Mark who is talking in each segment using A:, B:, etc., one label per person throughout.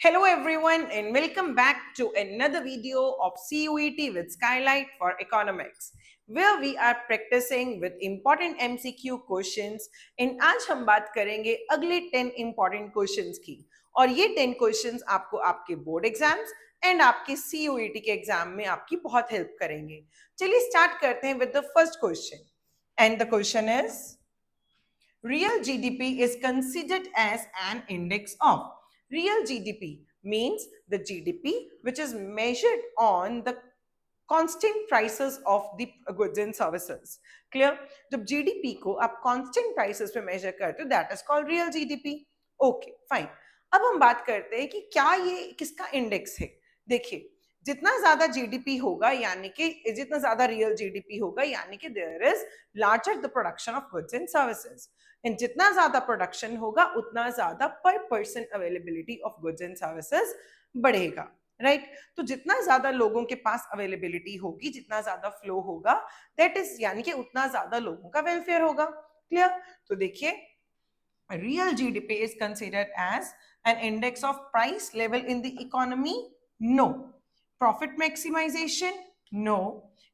A: Hello everyone and welcome back to another video of CUET with Skylight for Economics where we are practicing with important MCQ questions and आज हम बात करेंगे अगले 10 important questions की और ये 10 questions आपको आपके बोर्ड एग्जाम्स एंड आपके CUET के एग्जाम में आपकी बहुत हेल्प करेंगे। चलिए स्टार्ट करते हैं with the first question and the question is real GDP is considered as an index of. Real GDP means the GDP which is measured on the constant prices of the goods and services. Clear? जब GDP को आप constant prices पे measure करते हो that is called real GDP. Okay, fine. अब हम बात करते हैं कि क्या ये किसका इंडेक्स है। देखिए जितना ज्यादा जीडीपी होगा यानी कि जितना ज्यादा रियल जीडीपी होगा यानी कि there is larger the production of goods and services and जितना ज्यादा प्रोडक्शन होगा उतना ज्यादा per person availability of goods and services बढ़ेगा। राइट तो जितना ज्यादा लोगों के पास अवेलेबिलिटी होगी जितना ज्यादा फ्लो होगा दैट इज यानी कि उतना ज्यादा लोगों का वेलफेयर होगा। क्लियर? तो देखिए real GDP is considered as an index of price level in the economy. No. Profit maximization? No.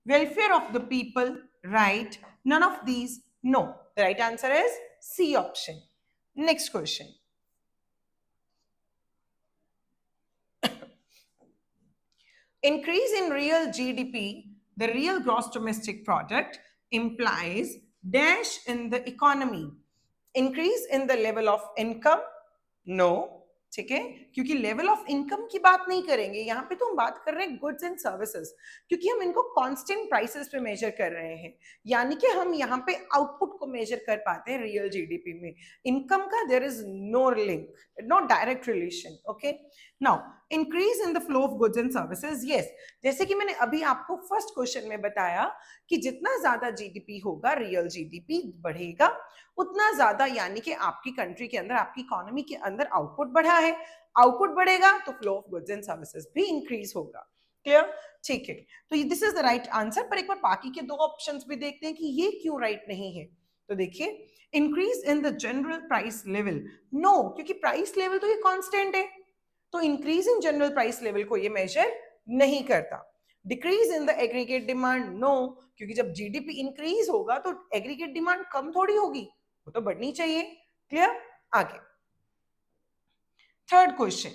A: Welfare of the people? Right. None of these? No. The right answer is C option. Next question. Increase in real GDP, the real gross domestic product, implies dash in the economy. Increase in the level of income? No. ठीक है क्योंकि level of income की बात नहीं करेंगे यहाँ पे तो हम बात कर रहे हैं गुड्स एंड सर्विसेज क्योंकि हम इनको कांस्टेंट प्राइसेस पे मेजर कर रहे हैं यानी कि हम यहाँ पे आउटपुट को मेजर कर पाते हैं रियल जीडीपी में। इनकम का there is no link, no direct relation. Okay now increase in the flow of goods and services, yes जैसे कि मैंने अभी आपको फर्स्ट क्वेश्चन में बताया कि जितना ज्यादा जीडीपी होगा रियल जीडीपी बढ़ेगा उतना ज्यादा यानी कि आपकी कंट्री के अंदर आपकी इकोनॉमी के अंदर आउटपुट बढ़ा है, आउटपुट बढ़ेगा तो flow of goods and services भी इंक्रीज होगा। क्लियर? ठीक है तो this is the right answer. पर एक बार बाकी के दो ऑप्शंस भी देखते हैं कि ये क्यों राइट नहीं है। तो देखिए increase in the general price level, no क्योंकि प्राइस लेवल तो ये कांस्टेंट है तो increase in general price level को ये मेजर नहीं करता। Decrease in the aggregate demand, no क्योंकि जब जीडीपी इंक्रीज होगा तो एग्रीगेट डिमांड कम थोड़ी होगी, वो तो बढ़नी चाहिए। क्लियर? आगे third question,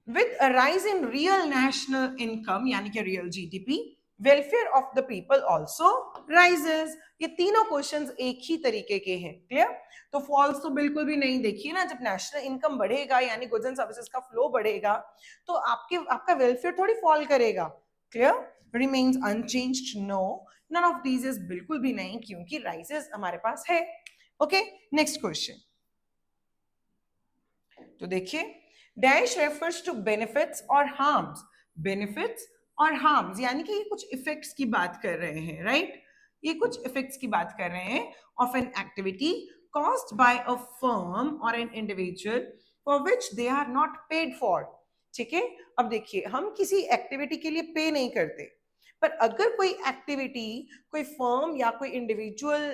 A: with a rise in real national income यानी कि real GDP, welfare of the people also rises। ये तीनों क्वेश्चंस एक ही तरीके के हैं। क्लियर? तो फॉल्स तो बिल्कुल भी नहीं। देखिए ना जब नेशनल इनकम बढ़ेगा यानी गुड्स एंड सर्विसेज का फ्लो बढ़ेगा तो आपका वेलफेयर थोड़ी फॉल करेगा। Clear? Remains unchanged, no none of these is बिल्कुल भी नहीं क्योंकि राइजेस हमारे पास है। ओके नेक्स्ट क्वेश्चन, तो देखिए डैश रेफर्स टू बेनिफिट्स और हार्म्स। बेनिफिट्स और हार्म्स यानी कि ये कुछ इफेक्ट्स की बात कर रहे हैं। राइट ये कुछ इफेक्ट्स की बात कर रहे हैं of an activity caused by a firm or an individual for which they are not paid for। ठीक है अब देखिए हम किसी एक्टिविटी के लिए पे नहीं करते पर अगर कोई एक्टिविटी कोई फर्म या कोई इंडिविजुअल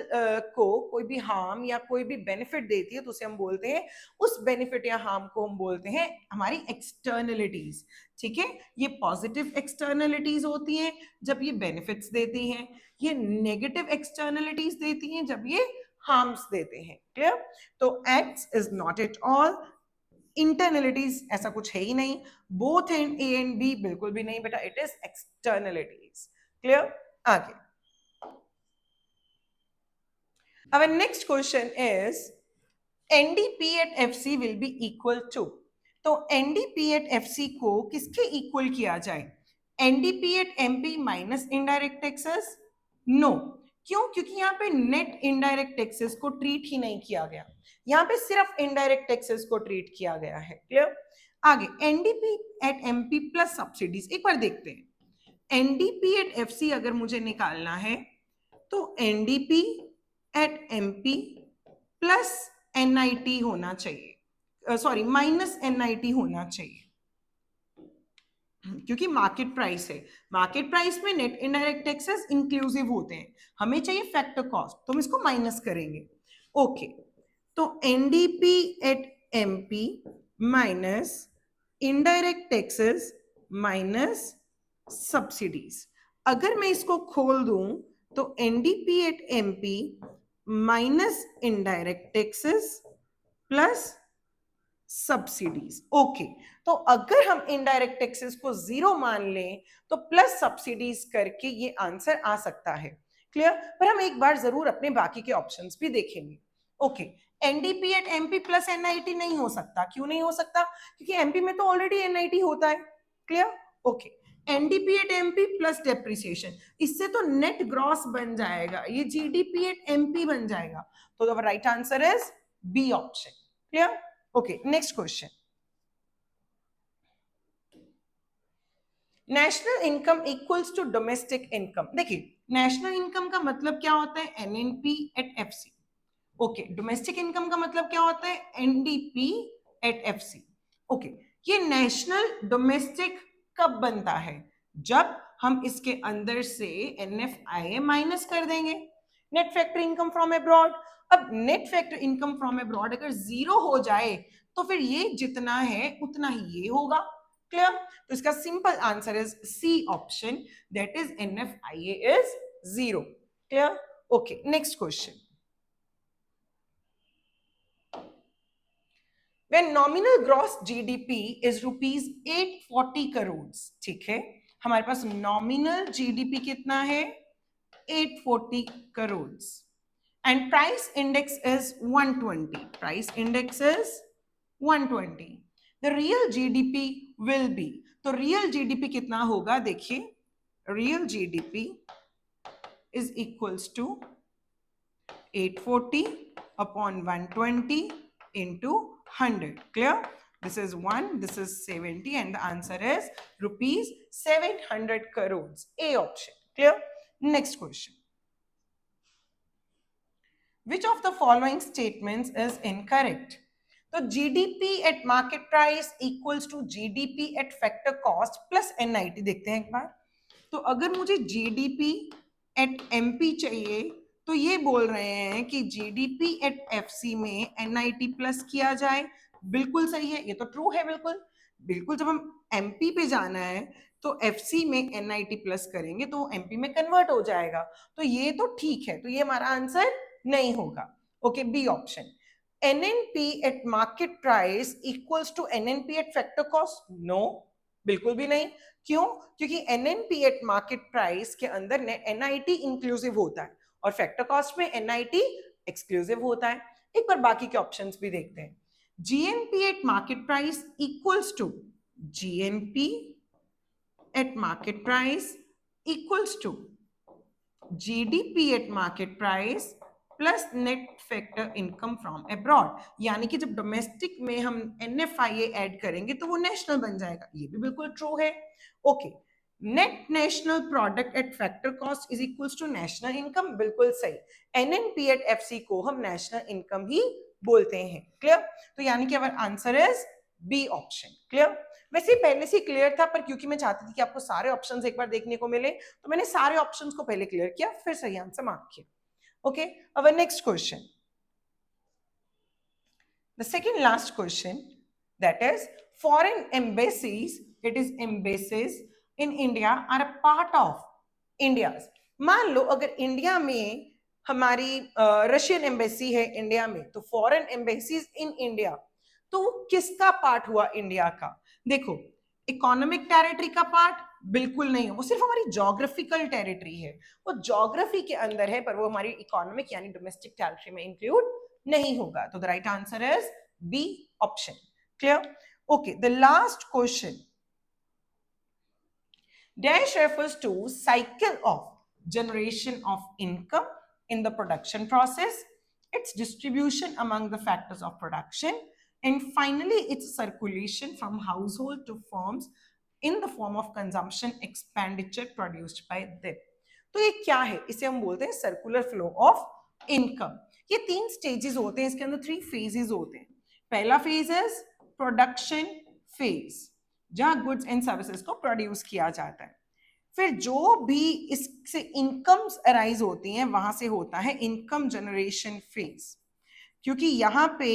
A: को कोई भी हार्म या कोई भी बेनिफिट देती है तो उसे हम बोलते हैं उस बेनिफिट या हार्म को हम बोलते हैं हमारी एक्सटर्नलिटीज। ठीक है ये पॉजिटिव एक्सटर्नलिटीज होती हैं जब ये बेनिफिट्स देती हैं, ये नेगेटिव एक्सटर्नलिटीज देती हैं जब ये हार्म्स देते हैं। क्लियर? तो X is not at all, internalities ऐसा कुछ है ही नहीं, both and A and B बिल्कुल भी नहीं बेटा, इट इज एक्सटर्नलिटीज। क्लियर? आगे our next question is NDP at FC will be equal to, तो NDP at FC को किसके इक्वल किया जाए? NDP at MP minus indirect taxes? No क्यों? क्योंकि यहाँ पे नेट इनडायरेक्ट टैक्सेस को ट्रीट ही नहीं किया गया, यहाँ पे सिर्फ इनडायरेक्ट टैक्सेस को ट्रीट किया गया है। क्लियर? आगे NDP at MP plus subsidies एक बार देखते हैं। एनडीपी एट एफसी अगर मुझे निकालना है तो NDP at MP plus NIT होना चाहिए, सॉरी माइनस एनआईटी होना चाहिए क्योंकि मार्केट प्राइस है, मार्केट प्राइस में नेट इनडायरेक्ट टैक्सेस इंक्लूसिव होते हैं, हमें चाहिए फैक्टर कॉस्ट तो हम इसको माइनस करेंगे। ओके तो NDP at MP minus indirect taxes minus subsidies. अगर मैं इसको खोल दूं तो NDP at MP minus indirect taxes plus subsidies. Okay, तो अगर हम इनडायरेक्ट टैक्सेस को जीरो मान लें तो प्लस सब्सिडीज करके ये आंसर आ सकता है। क्लियर? पर हम एक बार जरूर अपने बाकी के ऑप्शंस भी देखेंगे। Okay, NDP at MP plus NIT नहीं हो सकता। क्यों नहीं हो सकता? क्योंकि एमपी में तो ऑलरेडी एनआईटी होता है। Clear? Okay, NDP at MP plus depreciation, इससे तो नेट ग्रॉस बन जाएगा, ये जीडीपी एट एमपी बन जाएगा। तो the right answer is B option. Clear? Okay, next question. National income equals to domestic income. देखिए, नेशनल इनकम का मतलब क्या होता है? NNP at FC. Okay, domestic income का मतलब क्या होता है? NDP at FC. ओके, ये नेशनल डोमेस्टिक कब बनता है? जब हम इसके अंदर से एनएफआईए माइनस कर देंगे, net factor income from abroad. अब net factor income from abroad अगर जीरो हो जाए तो फिर ये जितना है उतना ही ये होगा। क्लियर? तो इसका simple answer is C option, that is NFIA is zero. Clear? Okay, next question. When nominal gross GDP is rupees 840 crores, ठीक है, हमारे पास नॉमिनल जीडीपी कितना है? 840 crores and price index is 120. Price index is 120. The real GDP will be, तो real GDP कितना होगा? देखिए, real GDP is equals to 840 upon 120 into 100. Clear? This is 1, this is 70, and the answer is rupees 700 crores. A option. Clear? Next question. Which of the following statements is incorrect? तो GDP at market price equals to GDP at factor cost plus NIT। देखते हैं एक बार। तो अगर मुझे GDP at MP चाहिए तो ये बोल रहे हैं कि GDP at FC में NIT प्लस किया जाए। बिल्कुल सही है, ये तो ट्रू है। बिल्कुल बिल्कुल, जब हम MP पे जाना है तो FC में NIT प्लस करेंगे तो MP में कन्वर्ट हो जाएगा। तो ये तो ठीक है, तो ये हमारा आंसर नहीं होगा। Okay, B option. NNP at market price equals to NNP at factor cost? No, बिल्कुल भी नहीं। क्यों? क्योंकि NNP at market price के अंदर NIT इंक्लूसिव होता है और फैक्टर कॉस्ट में NIT एक्सक्लूसिव होता है। एक बार बाकी के ऑप्शंस भी देखते हैं। GNP at market price equals to GNP at market price equals to GDP at market price plus net factor income from abroad. यानी कि जब डोमेस्टिक में हम NFIA ऐड करेंगे तो वो नेशनल बन जाएगा। ये भी बिल्कुल ट्रू है। Okay, net national product at factor cost is equals to national income. बिल्कुल सही। NNP एट FC को हम नेशनल इनकम ही बोलते हैं। क्लियर? तो यानी कि our answer is B option. Clear? वैसे पहले से क्लियर था, पर क्योंकि मैं चाहती थी कि आपको सारे ऑप्शंस एक बार देखने को मिले तो मैंने सारे ऑप्शंस को पहले क्लियर किया, फिर सही आंसर मार्क किया। Okay, our next question. The second last question, that is, foreign embassies, it is embassies in India are a part of India's. मान लो अगर इंडिया में हमारी रशियन एम्बेसी है इंडिया में, तो फॉरेन एम्बेसीज इन इंडिया, तो वो किसका पार्ट हुआ इंडिया का? देखो, इकोनॉमिक टेरिटरी का पार्ट बिल्कुल नहीं है, वो सिर्फ हमारी ज्योग्राफिकल टेरिटरी है, वो ज्योग्राफी के अंदर है, पर वो हमारी इकोनॉमिक यानी डोमेस्टिक टेरिटरी में इंक्लूड नहीं होगा। तो the right answer is B option. Clear? Okay, the last question. Dash refers to cycle of generation of income in the production process, its distribution among the factors of production, and finally its circulation from household to firms in the form of consumption expenditure produced by them. तो ये क्या है? इसे हम बोलते हैं circular flow of income. ये 3 stages होते हैं, इसके अंदर 3 फेजेस होते हैं। पहला फेज इज प्रोडक्शन फेज, जहां गुड्स एंड सर्विसेज को प्रोड्यूस किया जाता है। फिर जो भी इससे इनकम्स अराइज होती हैं वहां से होता है इनकम जनरेशन फेज, क्योंकि यहाँ पे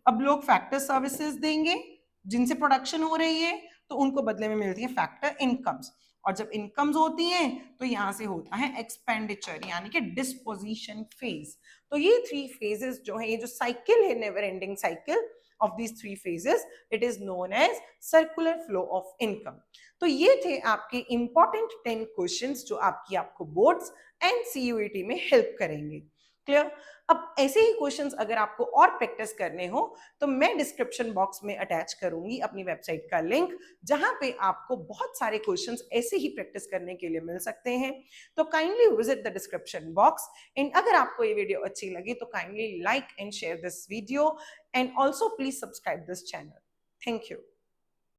A: अब लोग फैक्टर सर्विसेज देंगे जिनसे प्रोडक्शन हो रही है, तो उनको बदले में मिलती है फैक्टर इनकम्स, और जब इनकम्स होती हैं तो यहां से होता है एक्सपेंडिचर यानी कि डिस्पोजिशन फेज। तो ये 3 फेजेस जो है, ये जो साइकिल है, never ending cycle of these 3 phases, it is known as circular flow of income। तो ये थे आपके इंपॉर्टेंट 10 क्वेश्चंस जो आपको बोर्ड्स एंड सीयूईटी में हेल्प करेंगे। क्लियर? अब ऐसे ही क्वेश्चंस अगर आपको और प्रैक्टिस करने हो तो मैं डिस्क्रिप्शन बॉक्स में अटैच करूंगी अपनी वेबसाइट का लिंक, जहां पे आपको बहुत सारे क्वेश्चंस ऐसे ही प्रैक्टिस करने के लिए मिल सकते हैं। तो kindly visit the description box. And अगर आपको ये वीडियो अच्छी लगी तो kindly like and share this video, and also please subscribe this channel. Thank you.